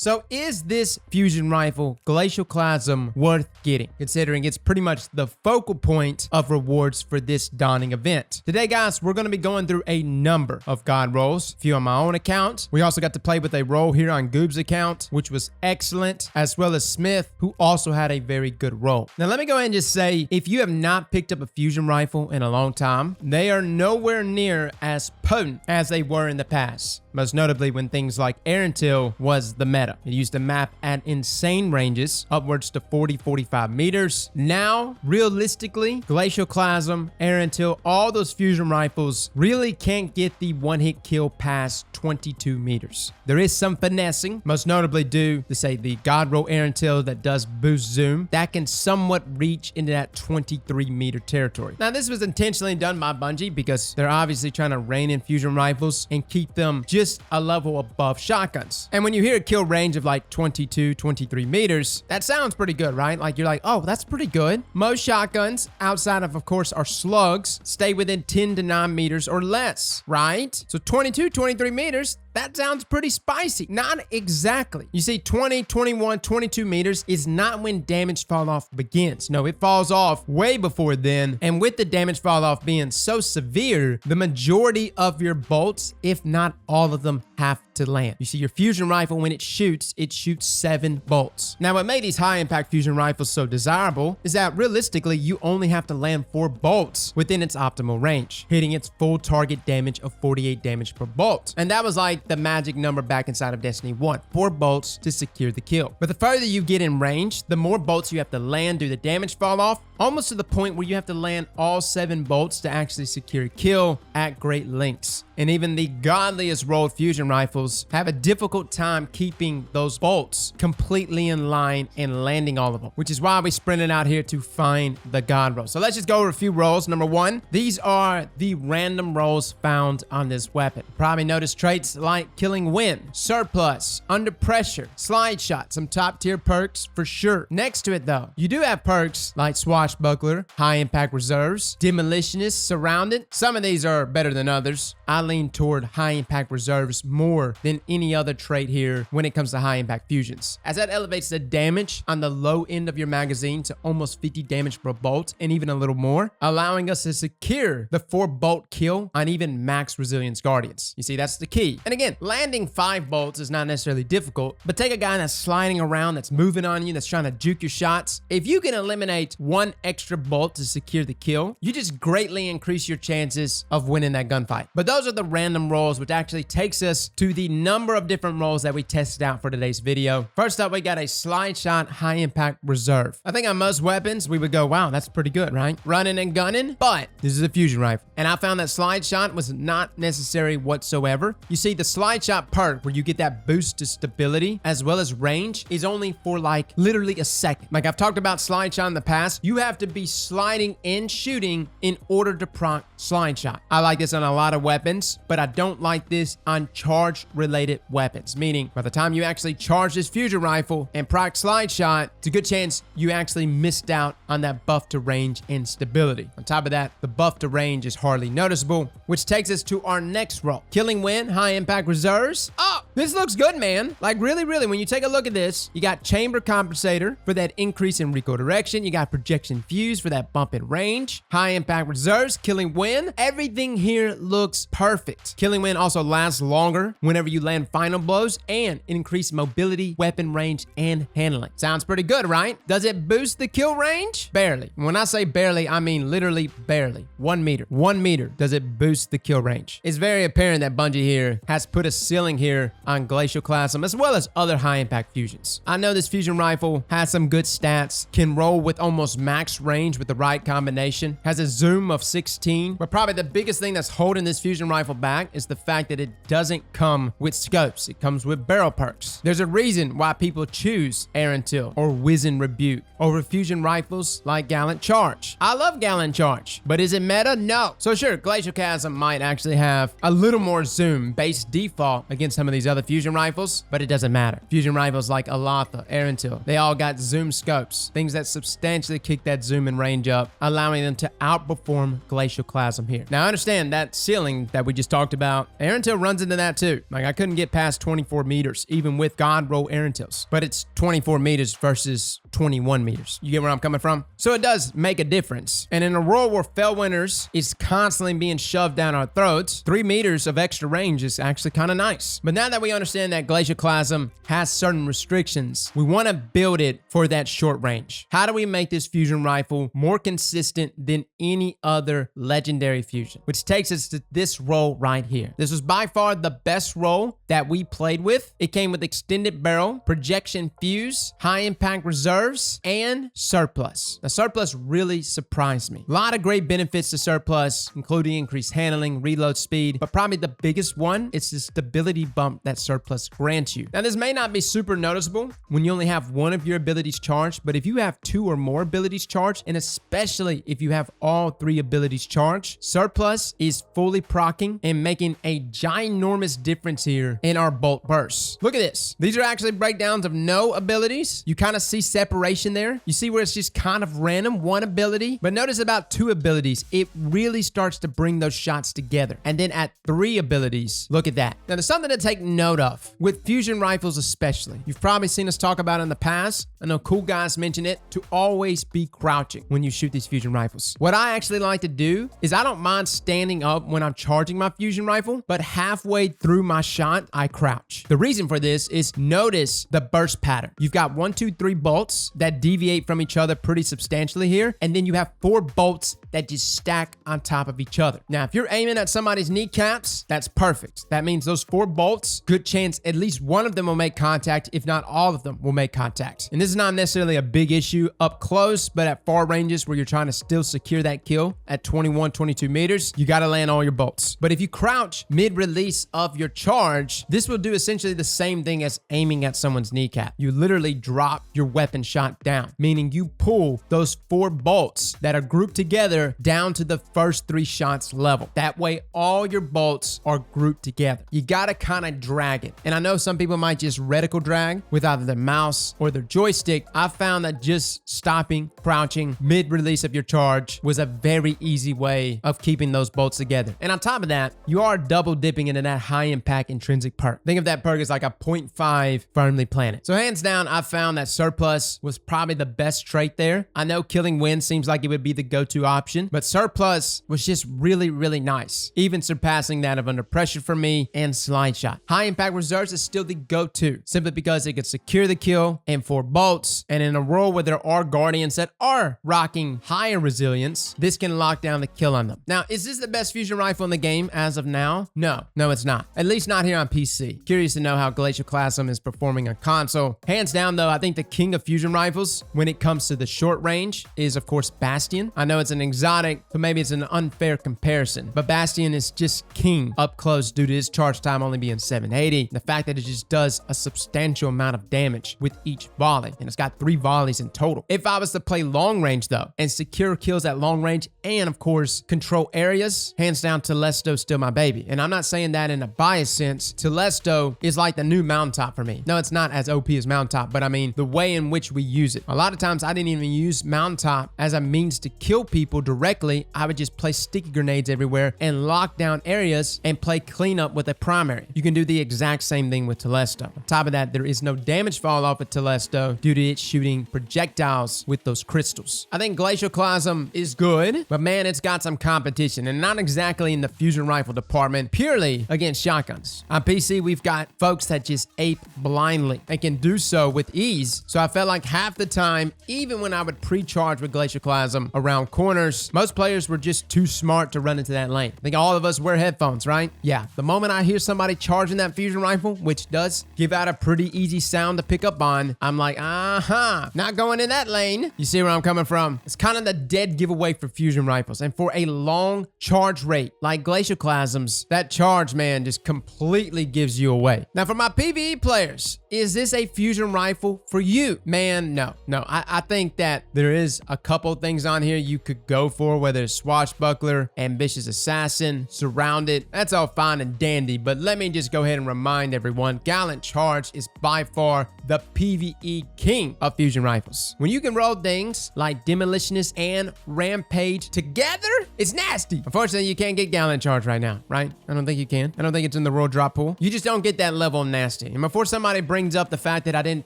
So is this fusion rifle Glacioclasm worth getting, considering it's pretty much the focal point of rewards for this dawning event? Today, guys, we're going to be going through a number of god rolls, a few on my own account. We also got to play with a roll here on Goob's account, which was excellent, as well as Smith, who also had a very good roll. Now, let me go ahead and just say, if you have not picked up a fusion rifle in a long time, they are nowhere near as potent as they were in the past. Most notably when things like Air Intel was the meta. It used to map at insane ranges, upwards to 40-45 meters. Now, realistically, Glacioclasm, Air Intel, all those fusion rifles really can't get the one-hit kill past 22 meters. There is some finessing, most notably due to, say, the God Roll Air Intel that does boost zoom, that can somewhat reach into that 23-meter territory. Now, this was intentionally done by Bungie because they're obviously trying to rein in fusion rifles and keep them just a level above shotguns. And when you hear a kill range of like 22-23 meters, that sounds pretty good, right? Like you're like, oh, that's pretty good. Most shotguns, outside of course, our slugs, stay within 10 to 9 meters or less, right? So 22-23 meters, that sounds pretty spicy. Not exactly. You see, 20, 21, 22 meters is not when damage fall off begins. No, it falls off way before then. And with the damage fall off being so severe, the majority of your bolts, if not all of them, have to land. You see, your fusion rifle, when it shoots 7 bolts. Now, what made these high impact fusion rifles so desirable is that realistically, you only have to land 4 bolts within its optimal range, hitting its full target damage of 48 damage per bolt. And that was like the magic number back inside of Destiny 1, 4 bolts to secure the kill. But the further you get in range, the more bolts you have to land due to damage fall off, almost to the point where you have to land all 7 bolts to actually secure a kill at great lengths. And even the godliest rolled fusion rifles have a difficult time keeping those bolts completely in line and landing all of them, which is why we sprinted out here to find the god roll. So let's just go over a few rolls. Number 1, these are the random rolls found on this weapon. Probably noticed traits like Killing Wind, Surplus, Under Pressure, Slideshot, some top tier perks for sure. Next to it though, you do have perks like Swashbuckler, High Impact Reserves, Demolitionist, Surrounded. Some of these are better than others. I lean toward High Impact Reserves more than any other trait here when it comes to high impact fusions, as that elevates the damage on the low end of your magazine to almost 50 damage per bolt and even a little more, allowing us to secure the 4 bolt kill on even max resilience guardians. You see, that's the key. And again, landing 5 bolts is not necessarily difficult, but take a guy that's sliding around, that's moving on you, that's trying to juke your shots. If you can eliminate 1 extra bolt to secure the kill, you just greatly increase your chances of winning that gunfight. But those are the random rolls, which actually takes us to the number of different rolls that we tested out for today's video. First up, we got a Slideshot High Impact Reserve. I think on most weapons, we would go, wow, that's pretty good, right? Running and gunning, but this is a fusion rifle. And I found that Slideshot was not necessary whatsoever. You see, the Slideshot perk, where you get that boost to stability as well as range, is only for like literally a second. Like I've talked about Slideshot in the past, you have to be sliding and shooting in order to proc Slideshot. I like this on a lot of weapons, but I don't like this on charge related weapons, meaning by the time you actually charge this fusion rifle and proc Slideshot, it's a good chance you actually missed out on that buff to range and stability. On top of that, the buff to range is hardly noticeable, which takes us to our next roll. Killing Wind, High Impact Reserves. Oh, this looks good, man. Like really, when you take a look at this, you got Chamber Compensator for that increase in recoil direction. You got Projection Fuse for that bump in range. High Impact Reserves, Killing Wind. Everything here looks perfect. Killing Wind also lasts longer whenever you land final blows and increase mobility, weapon range, and handling. Sounds pretty good, right? Does it boost the kill range? Barely. When I say barely, I mean literally barely. 1 meter. 1 meter does it boost the kill range. It's very apparent that Bungie here has put a ceiling here on Glacioclasm as well as other high impact fusions. I know this fusion rifle has some good stats, can roll with almost max range with the right combination, has a zoom of 16, but probably the biggest thing that's holding this fusion rifle back is the fact that it doesn't come with scopes. It comes with barrel perks. There's a reason why people choose Air Intel or Wizen Rebuke over fusion rifles rifles like Gallant Charge. I love Gallant Charge, but is it meta? No. So sure, Glacioclasm might actually have a little more zoom based default against some of these other fusion rifles, but it doesn't matter. Fusion rifles like Alatha, Erentil, they all got zoom scopes, things that substantially kick that zoom and range up, allowing them to outperform Glacioclasm here. Now I understand that ceiling that we just talked about, Erentil runs into that too. Like I couldn't get past 24 meters, even with God roll Erentils, but it's 24 meters versus 21 meters. You get where I'm coming from? So it does make a difference. And in a world where Fellwinter's is constantly being shoved down our throats, 3 meters of extra range is actually kind of nice. But now that we understand that Glacioclasm has certain restrictions, we want to build it for that short range. How do we make this fusion rifle more consistent than any other legendary fusion? Which takes us to this roll right here. This was by far the best roll that we played with. It came with extended barrel, projection fuse, high impact reserves, and surplus. Now surplus really surprised me. A lot of great benefits to surplus, including increased handling, reload speed, but probably the biggest one is the stability bump that surplus grants you. Now this may not be super noticeable when you only have one of your abilities charged, but if you have 2 or more abilities charged, and especially if you have all 3 abilities charged, surplus is fully proccing and making a ginormous difference here in our bolt bursts. Look at this. These are actually breakdowns of no abilities. You kind of see separation there. You see where it's just kind of random, one ability, but notice about 2 abilities, it really starts to bring those shots together. And then at 3 abilities, look at that. Now there's something to take note of with fusion rifles especially. You've probably seen us talk about it in the past. I know cool guys mention it, to always be crouching when you shoot these fusion rifles. What I actually like to do is I don't mind standing up when I'm charging my fusion rifle, but halfway through my shot, I crouch. The reason for this is notice the burst pattern. You've got 1, 2, 3 bolts that deviate from each other pretty substantially here, and then you have 4 bolts that just stack on top of each other. Now, if you're aiming at somebody's kneecaps, that's perfect. That means those 4 bolts, good chance at least one of them will make contact, if not all of them will make contact. And this is not necessarily a big issue up close, but at far ranges where you're trying to still secure that kill at 21, 22 meters, you got to land all your bolts. But if you crouch mid-release of your charge, this will do essentially the same thing as aiming at someone's kneecap. You literally drop your weapon shot down, meaning you pull those 4 bolts that are grouped together down to the first 3 shots level. That way, all your bolts are grouped together. You got to kind of drag it. And I know some people might just reticle drag with either their mouse or their joystick. I found that just stopping, crouching, mid-release of your charge was a very easy way of keeping those bolts together. And on top of that, you are double dipping into that high impact intrinsic perk. Think of that perk as like a 0.5 firmly planted. So hands down, I found that surplus was probably the best trait there. I know killing wind seems like it would be the go-to option, but surplus was just really, really nice, even surpassing that of under pressure for me and Slideshot. High impact reserves is still the go-to, simply because it could secure the kill and 4 bolts, and in a world where there are guardians that are rocking higher resilience, this can lock down the kill on them. Now, is this the best fusion rifle in the game as of now? No, it's not. At least not here on PC. Curious to know how Glacioclasm is performing on console. Hands down though, I think the king of fusion rifles when it comes to the short range is of course Bastion. I know it's an exotic, so maybe it's an unfair comparison, but Bastion is just king up close due to his charge time only being 780. The fact that it just does a substantial amount of damage with each volley, and it's got 3 volleys in total. If I was to play long range though, and secure kills at long range, and of course control areas, hands down Telesto's still my baby. And I'm not saying that in a biased sense. Telesto is like the new mountaintop for me. No, it's not as OP as mountaintop, but I mean the way in which we use it. A lot of times I didn't even use mountaintop as a means to kill people directly. I would just place sticky grenades everywhere and lock down areas and play cleanup with a primary. You can do the exact same thing with Telesto. On top of that, there is no damage fall off with Telesto due to it shooting projectiles with those crystals. I think Glacioclasm is good, but man, it's got some competition, and not exactly in the fusion rifle department, purely against shotguns. On PC, we've got folks that just ape blindly and can do so with ease. So I felt like half the time, even when I would pre-charge with Glacioclasm around corners, players were just too smart to run into that lane. I think all of us wear headphones, right? Yeah, the moment I hear somebody charging that fusion rifle, which does give out a pretty easy sound to pick up on, I'm like, not going in that lane. You see where I'm coming from? It's kind of the dead giveaway for fusion rifles. And for a long charge rate like Glacioclasm's, that charge, man, just completely gives you away. Now, for my PvE players, is this a fusion rifle for you? Man, no. I think that there is a couple things on here you could go for, whether it's Swashbuckler, Ambitious Assassin, Surrounded. That's all fine and dandy, but let me just go ahead and remind everyone, Gallant Charge is by far the PvE king of fusion rifles. When you can roll things like Demolitionist and Rampage together, it's nasty. Unfortunately, you can't get Gallant Charge right now, right? I don't think you can. I don't think it's in the roll drop pool. You just don't get that level of nasty. And before somebody brings up the fact that I didn't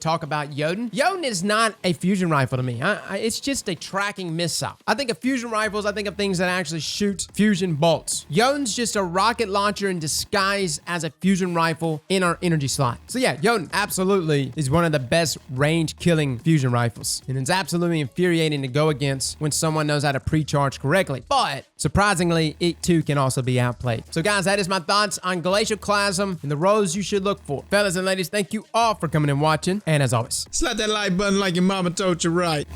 talk about Jotun is not a fusion rifle to me. It's just a tracking missile. I think of fusion rifles, I think of things that actually shoot fusion bolts. Jotun's just a rocket launcher in disguise as a fusion rifle in our energy slot. So yeah, Jotun absolutely is one of the best range killing fusion rifles. And it's absolutely infuriating to go against when someone knows how to pre-charge correctly. But surprisingly, it too can also be outplayed. So guys, that is my thoughts on Glacioclasm and the roles you should look for. Fellas and ladies, thank you all for coming and watching. And as always, slap that like button like your mama told you right.